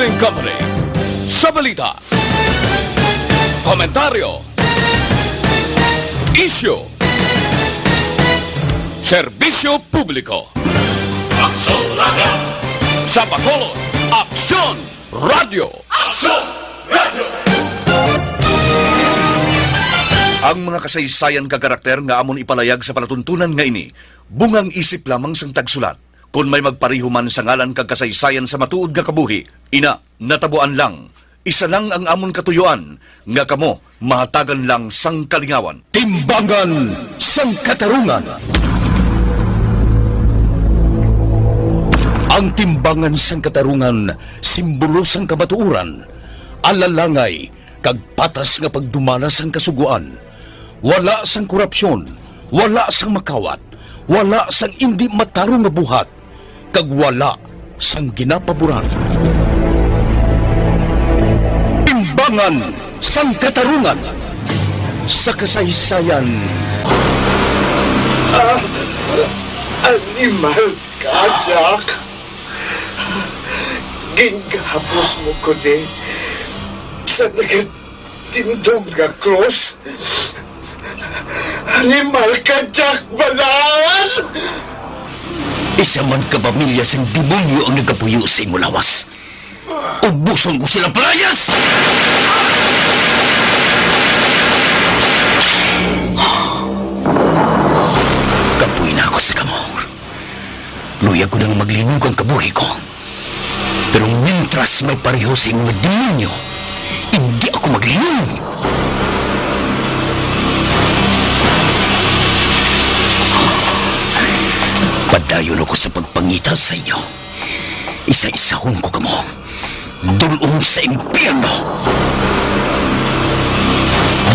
Broadcasting Company sa balita, komentaryo, isyu, serbisyo publiko. Aksyon Radio! Sa Bacolod, Aksyon Radio! Aksyon Radio! Ang mga kasaysayan kagarakter nga amon ipalayag sa palatuntunan nga ini, bungang isip lamang sang tagsulat. Kung may magpareho man sa ngalan kag kasaysayan sa matuod nga kabuhi, ina, natabuan lang. Isa lang ang amon katuyuan, nga kamo, mahatagan lang sang kalingawan. Timbangan sang katarungan. Ang timbangan sang katarungan, simbolo sang kamatuuran, alalangay, kag patas nga pagdumalas sang kasuguan. Wala sang korupsyon, wala sang makawat, wala sang indi matarong nga buhat, kag wala sang ginapaboran. Timbangan sang katarungan sa kasaysayan. Animal ka, Jack. Ginghapos mo ko ni sa nagatindong nga cross. Animal ka, Jack Banan! Isa man ka pamilya sang demonyo ang nagapuyo sa imo lawas. Ubuson ko sila palayas! Kapuy na ako sa kamong. Luya ko nang maglinog ang kabuhi ko. Pero mintras may pareho sa imo demonyo, hindi ako maglinog. Padayon ako sa pagpangita sa inyo. Isa-isahon ko kamo. Dulong sa impyerno.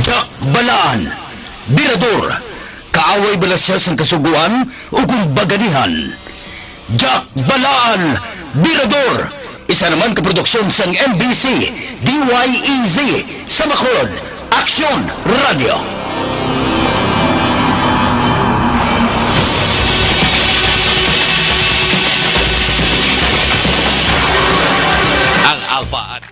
Jack Balaan, Birador, kaaway bala siya sa kasuguan o kung baganihan. Jack Balaan, Birador, isa naman kaproduksyon sang MBC, DYEZ, sa Bacolod, Aksyon Radio. Alpha at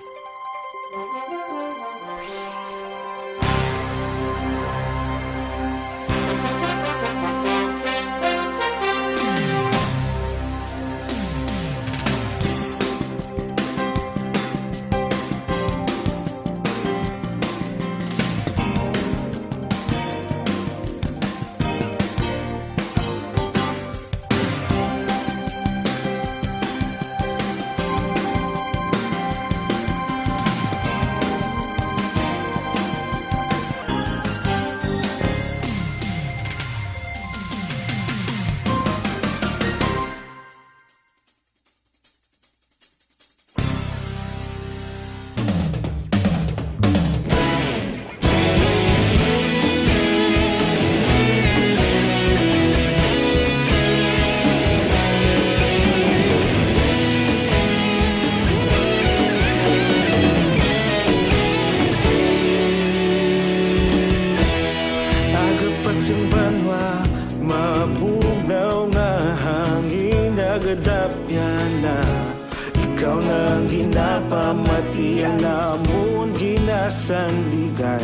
Pamatian namon ginasandigan.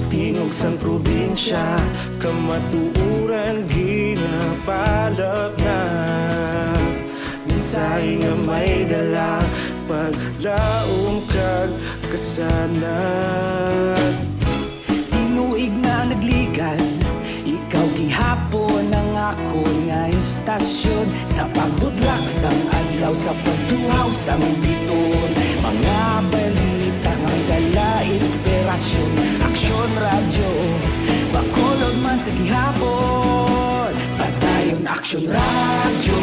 Tingog sang probinsya, kamatuuran ginapalap na. Minsay nga may dala, paglaom kag kasanat. Tinuig na nagligan, ikaw gihapon ang ako nga istasyon. Sa pagdudlak sang adlaw, sa pagtuhaw sang biton, mga balita ang dala inspirasyon. Aksyon Radio, Bacolod man sa gihapon. Padayon Aksyon Radio,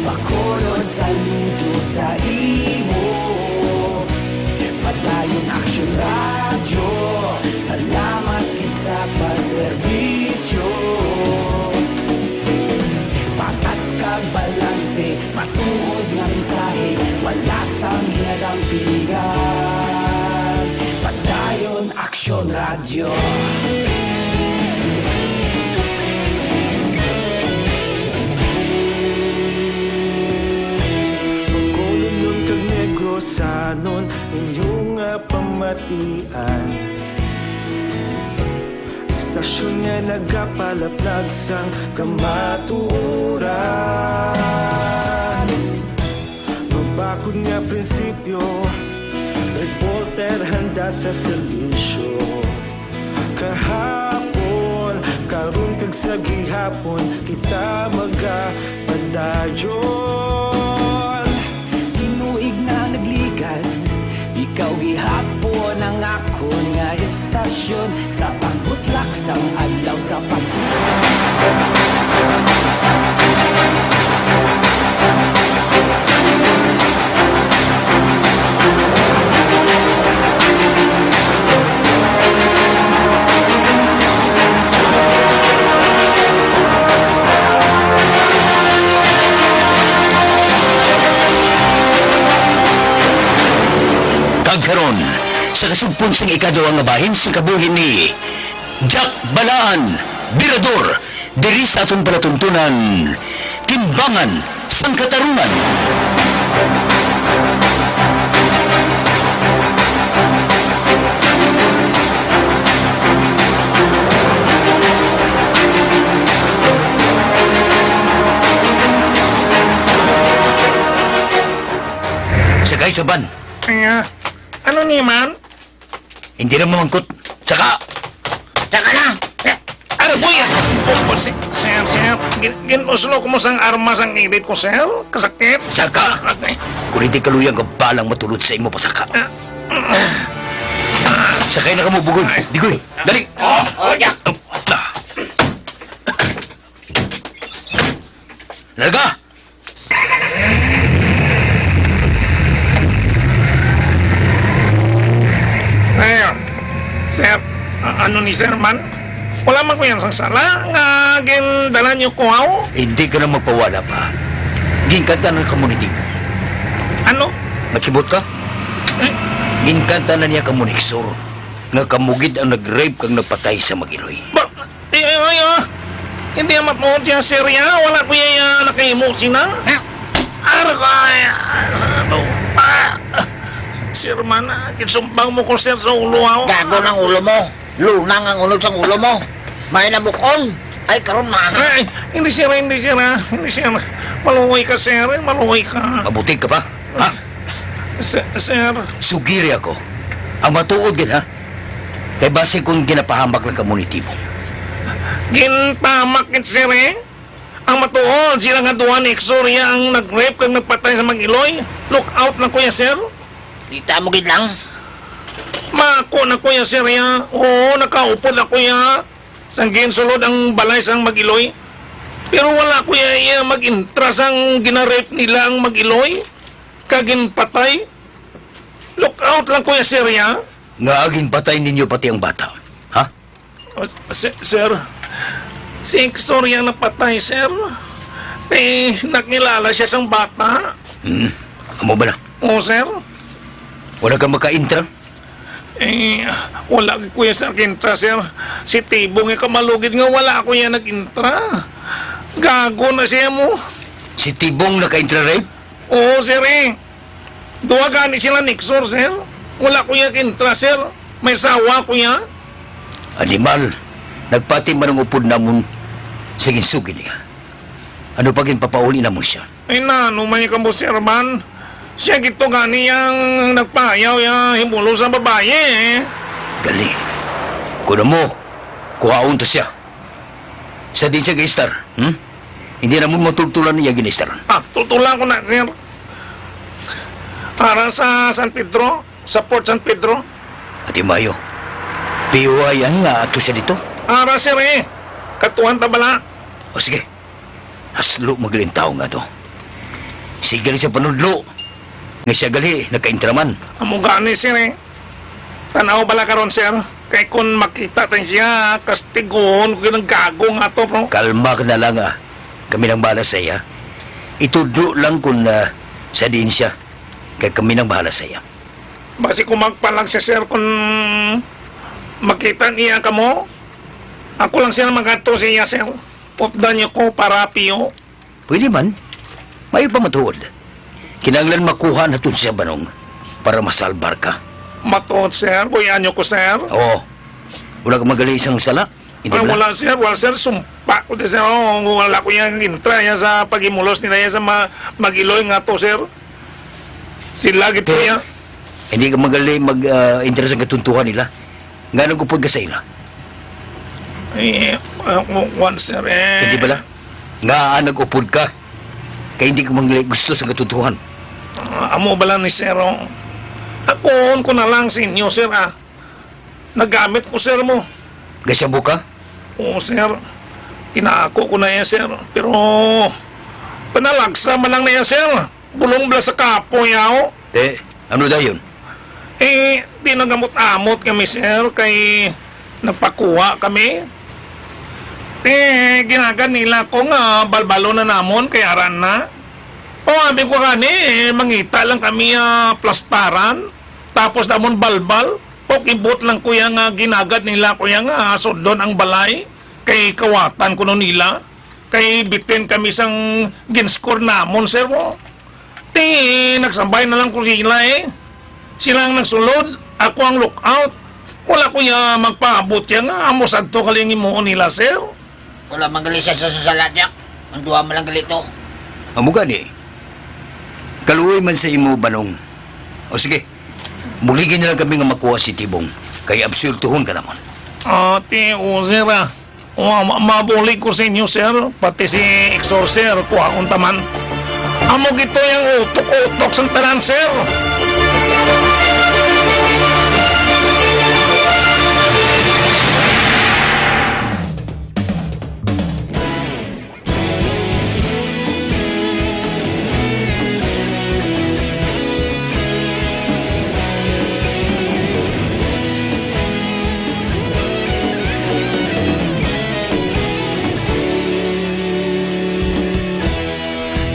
Bacolod saludo sa imo. Padayon Aksyon Radio, salamat kisa pagserbisyo. Patas kag balanse, matuod nga mensahe, wala sang ginadampingan. Padayon Aksyon Radio. sanon inyong pamatian. Istasyon nga nagapalaplag sang kamaturan. Mabakod nga prinsipyo, reporter handa sa serbisyo. Kahapon, karong kag sa gihapon, kita magapadayon. Tinuig na nagligad, ikaw gihapon ang ako nga estasyon. Sa pagbutlak sang adlaw sa pagtuon. Karon sa kasugpon sang ikaduha nga bahin sa kabuhi ni Jack Balaan, Birador, diri sa atong palatuntunan, Timbangan sang Katarungan. Sakay sa ban. Ano ni man? Hindi na mamangkot. Saka! Saka na! Ano po yan? Oh, sir. Ginusulo ko mo sang armas ang ibig ko, sir. Kasakit. Saka! Kung hindi kaluyang ka balang matulot sa imo pasaka. Sakay na ka mo, Bugoy. Digoy, dali! Jack. Larga! Sir, ano ni sir man? Wala man ko yan sang sala nga gindala niyo ko aw. Hindi ka na magpawala pa. Ginkanta ng community mo. Ano? Nakibot ka? Ginkanta na niya kamuniksor. Nga kamugid ang nag-rape kang nagpatay sa Magiloy. Hindi amat mo siya sir ya. Wala ko yan nakahimo sina. Ano ko Sir man, kinsumpang mo ko sir sa ulo aw. Gago ng ulo mo. Lunang ang unog sa ulo mo. May nabukon. Ay, karon na. Ay, hindi sir. Maluhoy ka, sir. Maluhoy ka. Mabutig ka pa? Ha? Sir, Sugiri ako. Ang matuod gid ha? Kay base kung ginapahamak ng community mo. ginpamakit sir Ang matuod, sila nga duwa ni Exoria ang nag-rape kang nagpatay sa Magiloy. Look out na kuya, sir. Kita mo gid lang. Mako na kuya, sir ya. Oo, nakaupod na kuya. Sanggin sulod ang balay sang Magiloy. Pero wala kuya iya mag-intras ang ginarape nila ang Magiloy. Kagin patay. Look out lang kuya, sir ya. Nga aging patay ninyo pati ang bata. Ha? Sir, si Exoria napatay, sir. Nakilala siya sang bata. Amo ba na? Oo, sir. Wala kang makaintra? Wala kuya sa kintra, sir. Si Tibong kamalugid nga wala kuya nag-intra. Gago na siya mo. Si Tibong naka-intra rape? Oo, sir Duwa gani sila Nixor, sir. Wala kuya kintra, sir. May sawa kuya. Animal, nagpati man ang upod namon sa ginsugi niya. Ano pa papauli na mo siya? Ay na, numay ka mo, sir man. Siya gito gani yung nagpayaw yung himulo sa babae Gali. Kuno mo, kuhaon to siya. Sa din siya gistar, Hindi na mo matultulan niya ginistar. Tutulan ko na, sir. Para sa San Pedro, sa Port San Pedro. Ati Mayo, piwa yan nga ato siya dito. Para, sir Katuhan tabala. O sige, haslo magaling tao nga to. Sige siya panudlo. Nga siya gali, nagka-intraman. Amo gani, sir Tanaw bala karon, sir. Kay kung makita tayo siya, kastigon, kung gago nga to, bro. Kalma ka na lang Kami nang bahala sa iya. Itudlo lang kung sa din siya. Kaya kami nang bahala sa iya. Basi kung magpalag siya, sir, kung makita niya ka mo, ako lang siya magato siya, sir. Putdan niyo ko para piyo. Pwede man. May pa matuod. Kinanglan makuha na siya banong. para masalbar ka. Matod, sir. Buyan nyo ko, sir. Oo. Wala ka magaling isang sala? Hindi Ay, ba? wala, sir. Wala, sir. Sumpa ko, sir. Oh, wala ko yung intra yan sa pagimulos nila yan sa Magiloy nga to, sir. Sila gito Eh, yan. Hindi ka magaling mag-interest ang katuntuhan nila. Nga nang upod ka sa ila. One, sir, Hindi bala? Nga nag-upod ka. Kaya hindi ka magaling gusto sa katuntuhan. Amo bala ni sir, oh. Akoon ko na lang sa inyo, sir, ah. Nagamit ko, sir, mo. Gasyabo ka? Oo, sir. Inaako ko na yan, sir. Pero, panalagsa man lang na yan, sir. Bulong bala sa kapo, yaw. Ano da yun? Di nagamot-amot kami, sir, kay nagpakuha kami. Ginagan nila ko nga balbalo na namon, kay aran na. O, abi ko kani, mangita lang kami plastaran. Tapos namon balbal. O, kibot lang kuya nga ginagad nila kuya nga sudon ang balay. Kay kawatan ko no nila. Kay bitin kami sang ginskor namon, sir mo. Nagsambay na lang ko sila Sila ang nagsulod, ako ang lookout. Wala ko ya magpaabot yan nga. Amo sadto kaling imuon nila, sir. Wala magaling siya sa salat, Jack. Ang duwa mo lang galito. Amo gani. Kaluoy man sa imo banong. O sige, muligin na lang kami nga makuha si Tibong. Kaya absurduhon ka naman. O, sir, mabulig ko sa inyo, sir. Pati si Exorcer, kuha kong taman. Amo gito yung utok-utok sa tanan, sir.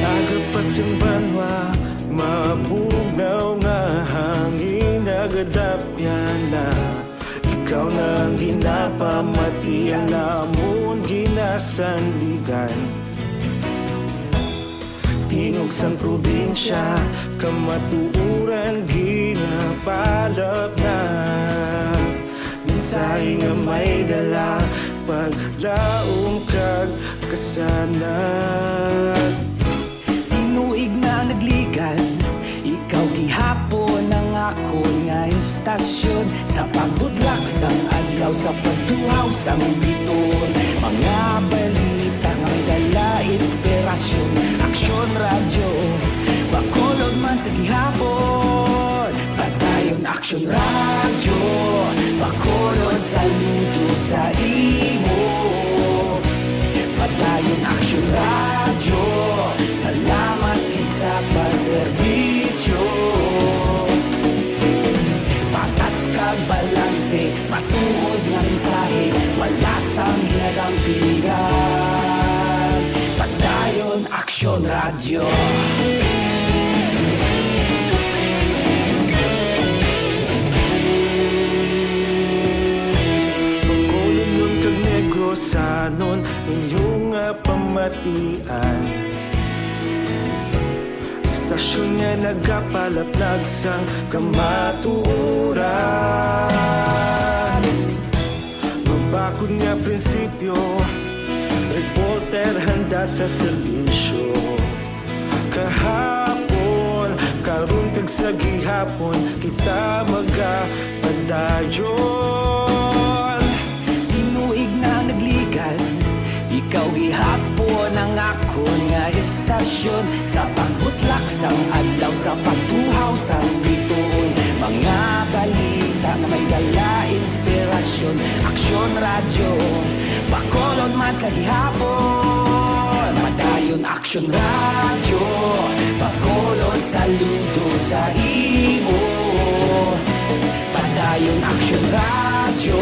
Agapasin banwa, mabugaw nga hangin agadapyan na. Ikaw nang ginapamatian namon ginasandigan. Tingog sang probinsya, kamatuuran ginapalap na. Minsay nga may dala, paglaom kag kasanat. Tinuig na nagligan, ikaw gihapon ang ako nga istasyon. Sa pagbutlak sang adlaw, sa pagtuhaw sang biton. Mga balita nga may dala inspirasyon. Aksyon radyo, bakulod man sa gihapon. Padayon aksyon radyo, bakulod saludo sa imo. Padayon aksyon radyo, salamat kisa pagserbisyo. Patas kag balanse, matuod nga mensahe, wala sang ginadang piligan. Padayon aksyon radyo. Pagkulong nun kag negrosanon, inyong pamatian. Istasyon nga nagapalaplag sang kamatuuran. Mabakod nga prinsipyo, reporter handa sa serbisyo. Kahapon, karon kag sa gihapon, kita magapadayon. Tinuig na nagligan, ikaw gihapon ang ako nga istasyon. Sa pagbutlak sang adlaw, sa pagtuhaw sang biton. Mga balita na may dala inspirasyon. Aksyon radyo, bakolod man sa gihapon. Madayon aksyon radyo, bakolod saludo sa imo. Padayon aksyon radyo,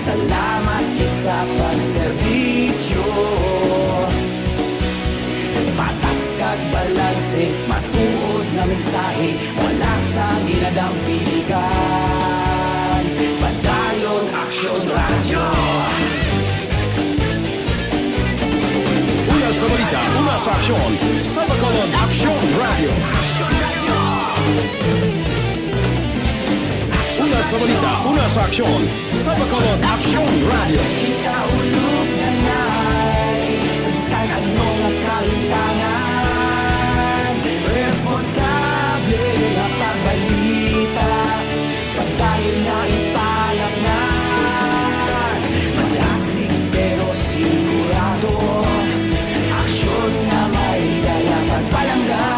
salamat kit sa pagserbisyo. Patas kag balanse, matuod na mensahe, wala sa ginadang piligan. Padayon aksyon radyo. Una sa balita, una sa aksyon, sa Bacolod Aksyon Radio. Aksyon radyo. sa balita, una sa aksyon, sa Bacolod Action Radio. Ikaulog na na'y Sabsan ang mga kalintangan Responsable na pagbalita Pagkain na ipalaknan Malasig pero sigurado Aksyon na may dala pagpalanggan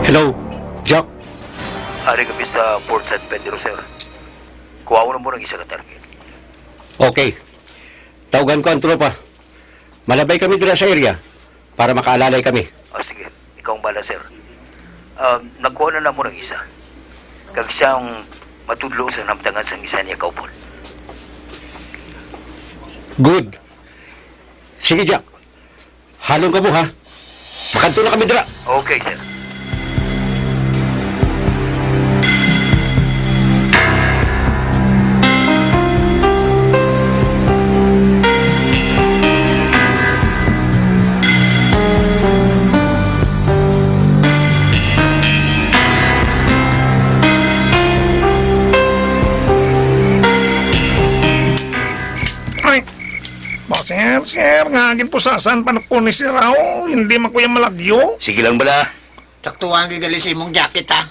Hello, Jack. Ari kami sa Port San Pedro, sir. Kuha mo na mo ng isa ka target. Okay. Tawagan ko ang tropa. Malabay kami dito sa area para makaalalay kami. O sige, ikaw ang bala, sir. Nagkuha na mo ng isa. Kag siyang matudlo sa namtangan sa isa niya kaupol. Good. Sige, Jack. Halong ka mo, ha? Makanto na kami dira. Okay, sir. Sir, ngagin po sasan panapon ni si Rao. Hindi man kuya malagyo. Sige lang bala. Taktuhan gigali si mong jacket ha.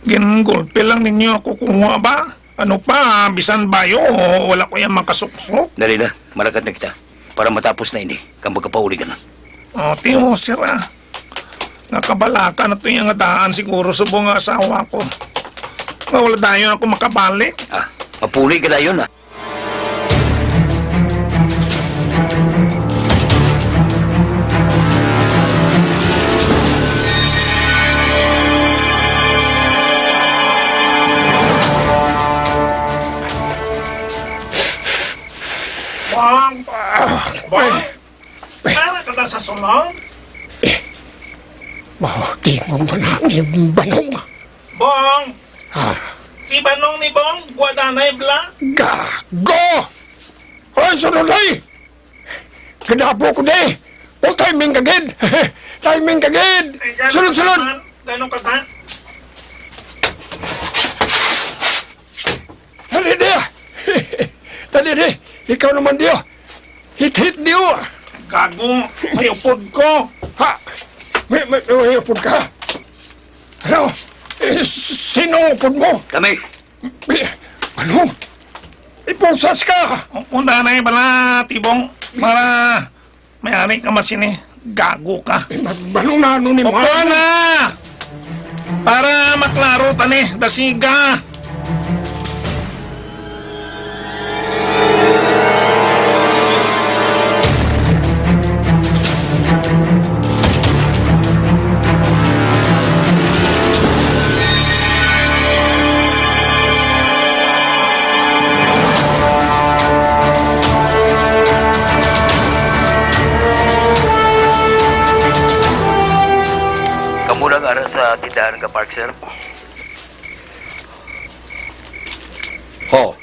Ginugulpe lang ninyo ako kumuha ba? Ano pa, bisan bayo, wala ko yan makasuksok. Dali na, malakad na kita. Para matapos na ini, kang magkapauli ka na. O, tiyo, sir Nakabalaka na ito yung daan siguro sa bunga asawa ko. Wala dayon ako makabalik. Mapuli ka na yun, Bang! Para ka na sa sulong? Mahukimong mo na ang banong. Bong! Si Banong ni Bong, guwadanay bla? Gago! Hoy, sunulay! Kinapo ko di! O timing kagid! Timing kagid! Sunod-sunod! Ganong ka ta? Dali di! Dali di! Ikaw naman di! Hit-hit di! Gago! May upod ko! Ha? May upod ka? Ano? Sino upod mo? Kami! Ano? Ipusas ka! Una na bala, Tibong. Para may-ari ka masin gago ka. Balong na ano ni Upo na! Para maklaro tani, dasiga. Ara sa tindahan ka park, sir? Ho.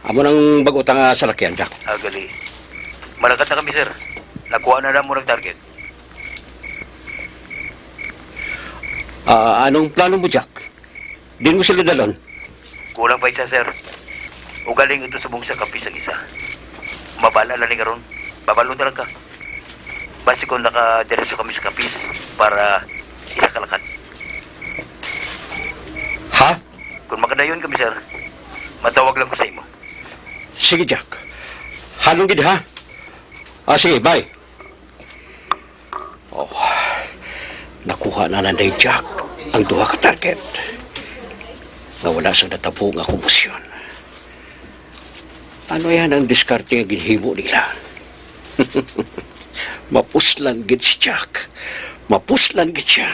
Amo nang bagutang sa lakyan, Jack. Gali. Malakad na kami, sir. Nakuha na mo ng target. Anong plano mo, Jack? Din mo sila dalon? Kulang pa isa, sir. Ugaling ito sa buong sa kapis ang isa. Mabala lang ni karon. Babalo talaga ka. Basi kung naka-diretso kami sa kapis para isa kalakad. Ha? Kung makadayon kami, sir, matawag lang ko sa imo. Sige, Jack. Halong gid, ha? Sige, bye. Oh, nakuha na nanday Jack ang duha ka target. Nga wala sa natabo nga kumusyon. Ano yan ang diskarte nga ginhimo nila? Mapuslan gid si Jack. Mapuslan gid siya.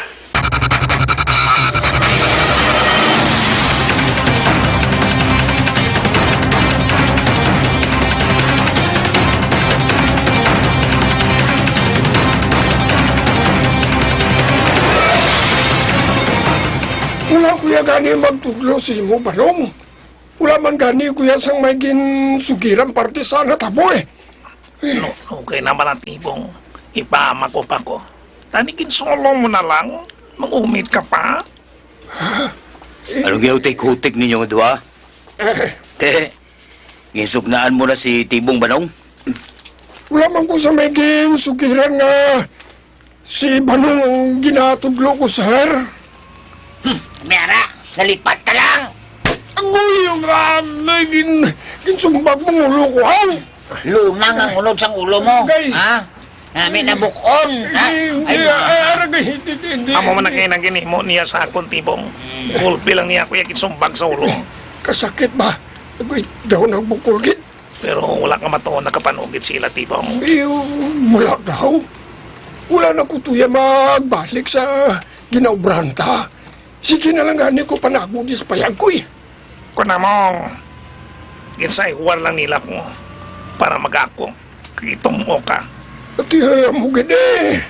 Wala kuya gani magtudlo si mo balong. Wala man gani kuya sang may ginsugiran partisan at tabo eh. No, okay naman ang tibong. Ipama ko pa ko. Tanigin solo mo na lang. Mag-umit ka pa. Anong ginautik-hutik ninyo nga duha? Eh, Ginsugnaan mo na si Tibong Banong? wala man ko sa may ginsugiran nga si Banong ang ginatudlo ko sir. Mera, nalipat ka lang. Ang yung may ginsumbag mong ulo ko ang. Lunang ang unod sa ulo mo. Gay. Ha? May nabukon. Ha? Hindi. Amo man na kayo nang ginimo niya sa akong tibong. Gulpi lang niya kuya kisumbag sa ulo. Kasakit ba? Agoy daw ng bukol git. Pero wala ka matuon nakapanugit sila tibong. Wala daw. Wala na ko tuya magbalik sa ginaubranta. Sige na lang gani ko panagudis payag ko eh. Kuna mo, ginsayhuan lang nila ko para mag-ako kitong oka. At amugid eh.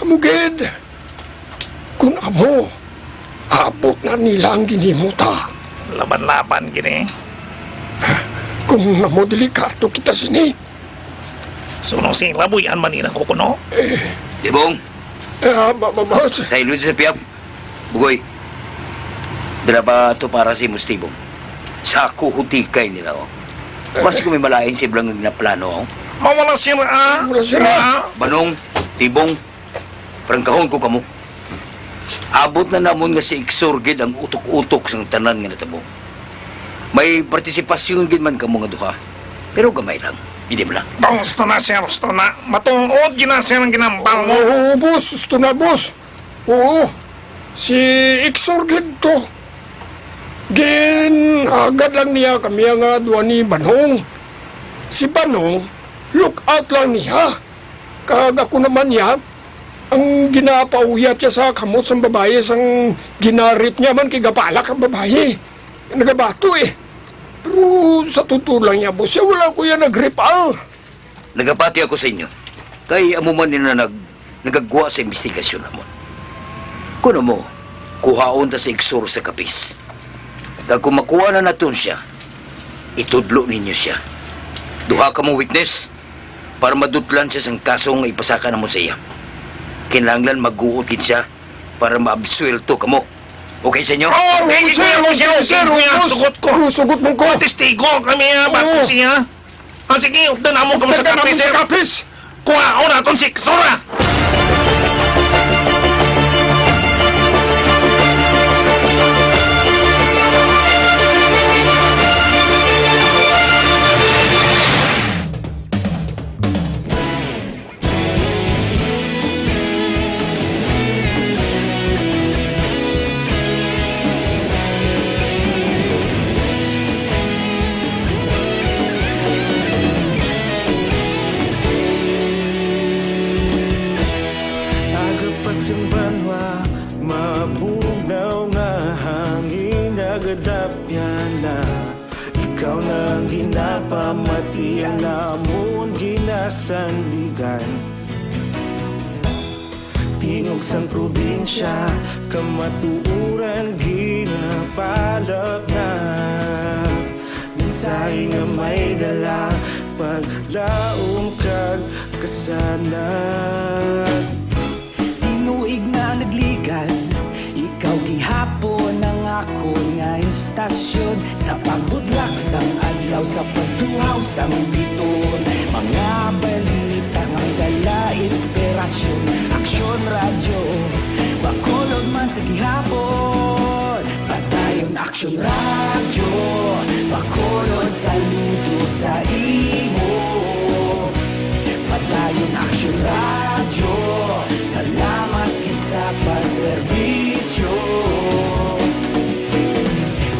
Amugid. Kung amo, abot na nila ang ginimuta. Laban-laban gini. Kung namo delikato kita sini. Sunong sing labuyan manila ko kuno. Tibong, Boss. sa ilo sa piyap. Bugoy, dala ba ito para si Mustibong? Sa ako hutikay nila, oh. Basta kung may malain si Blang na plano, oh. Mawala sira ah. Wala sira. Banong, Tibong, parang kahon ko kamo. Abot na namon nga si Iksorgid ang utok-utok sang tanan nga natabo. May partisipasyon gid man kamo nga duha. Pero gamay lang, hindi mo lang. Gusto na sir, gusto na. Matuod ginasir ang ginambal mo. Oo, boss. Gusto na, boss. Oo. Si Iksorgid to. Agad lang niya kami nga duwa ni Banong. Si Banong, look out lang niya. Kag ako naman niya, ang ginapauyat niya sa kamot sa babae, sang ginarip niya man kigapalak ang babae. Nagabato eh. Pero sa totoo lang niya, boss, wala ko yan nag-rip out. Nagapati ako sa inyo. Kay amo man nila nagagwa sa investigasyon namon. Kuno mo, kuhaon ta sa Iksor sa kapis. Kag kung makuha na naton siya, itudlo ninyo siya. Duha ka mo witness para madutlan siya sa kasong ipasaka na mo sa iya. Kinahanglan mag-uukit siya para maabsuelto ka mo. Okay sa inyo? Sugot mo ko. Testigo kami bago siya. Sige, updan amo kamo sa kapis. Sa kapis. Kuha, ora, ton si Sora. Banwa, mabugnaw nga hangin nagadapyan na. Ikaw na ginapamati ang namon ginasandigan. Tingog sang probinsya, kamatuuran ginapalap na. Minsay nga may dala, paglaom kag kasanag. Tinuig na nagligan, ikaw gihapon ang ako nga istasyon. Sa paghudlak sang adlaw, sa pagtuhaw sang biton. Mga balita nga dala inspirasyon. Aksyon radyo, bakolod man sa gihapon. Padayon aksyon radyo, bakolod saludo sa imo. Padayon aksyon radyo, salamat kisa pagserbisyo.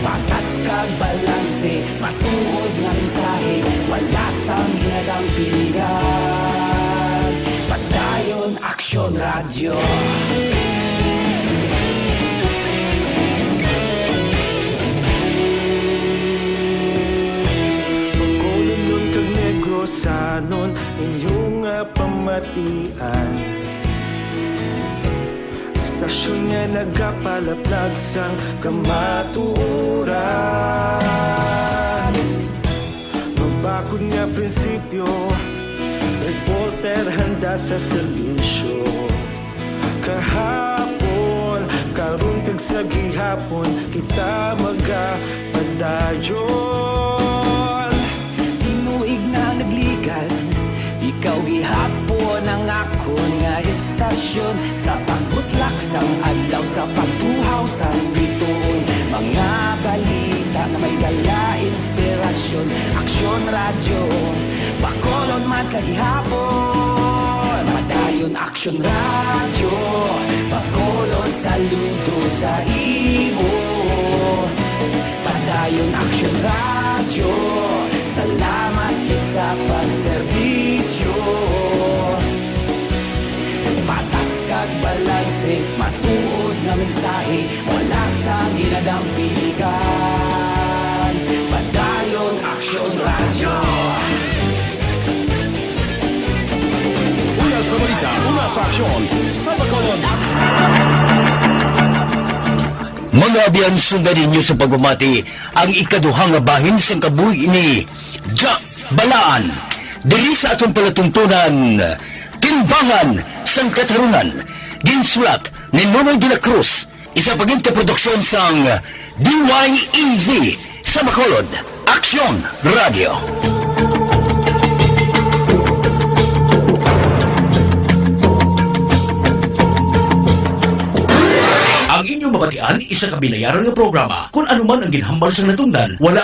Patas kag balanse, matuod nga mensahe. ginadang pilihan. Padayon Aksyon Radyo. Pagkulong nun kag negrosanon inyong pamatian. Stasyon nga nagapalaplag sang kamaturan. Magbakod nga prinsipyo, reporter handa sa serbisyo. Kahapon, karong kag sa gihapon, kita magapadayon. Tinuig na nagligan, ikaw gihapon ang akon nga istasyon. Sa pagbutlak sang adlaw, sa pagtuhaw sang bituon. Mga balita na may dala inspirasyon. Aksyon Radyo, Bacolod man sa gihapon. Padayon Aksyon Radyo, Bacolod saludo sa imo. Padayon Aksyon Radyo, salamat kit sa pagserbisyo. Patas kag balanse, matuod nga mensahe, wala sa ginadang pilihan. Padayon Aksyon Radyo. Una sa balita, una sa aksyon, sa Bacolod Action. Mga abiyansong ganinyo sa pagmamati ang ikaduhang nga bahin sa kabuhi ni Jack Balaan. Diri sa atong palatuntunan, Timbangan sang Katarungan. Ginsulat ni Nonoy de la Cruz, isa paginta produksyon sang DYEZ sa Bacolod Action Radio. Ang inyong mabatian, isa ka binayaran nga programa. Kung anuman ang ginhambal sa natundan, wala